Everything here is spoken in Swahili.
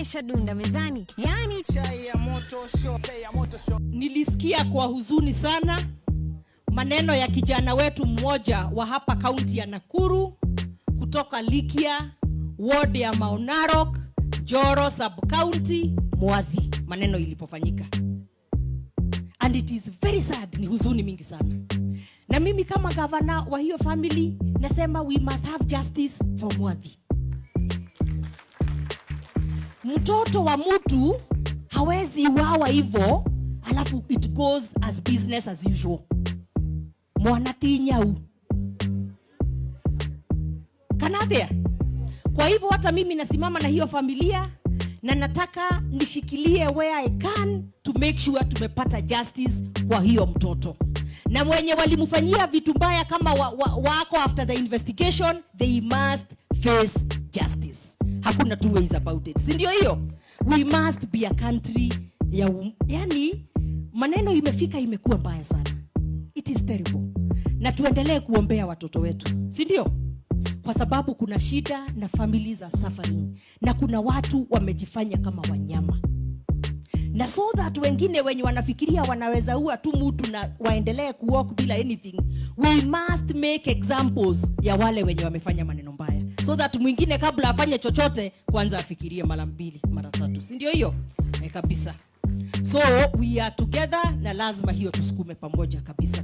imeshadunda mezani, yani chai ya moto show. Nilisikia kwa huzuni sana maneno ya kijana wetu mmoja wa hapa kaunti ya Nakuru kutoka Likia, ward ya Maunarok, Joro sub county, Mwadhi, maneno ilipofanyika. And it is very sad, ni huzuni mingi sana. Na mimi kama gavana wa hiyo family nasema we must have justice for Mwadhi. Mtoto wa mtu hawezi uawa hivyo alafu it goes as business as usual. MWANA NYAU. Kanadea. Kwa hivyo hata mimi nasimama na hiyo familia na nataka nishikilie where I can to make sure tumepata justice kwa hiyo mtoto. Na mwenye walimfanyia vitu mbaya kama wako after the investigation, they must face justice. Hakuna two ways about it. Si ndio hiyo? We must be a country yani maneno imekuwa mbaya sana. It is terrible. Na tuendelee kuombea watoto wetu. Si ndio? Kwa sababu kuna shida na families are suffering. Na kuna watu wamejifanya kama wanyama. Na so that wengine wenye wanafikiria wanaweza ua tu mtu na waendelee kuwalk bila anything, we must make examples ya wale wenye wamefanya maneno mbaya. So that mwingine kabla afanye chochote kwanza afikirie mara mbili, mara tatu. Si ndio hiyo? Kabisa. So we are together na lazima hiyo tusukume pamoja kabisa.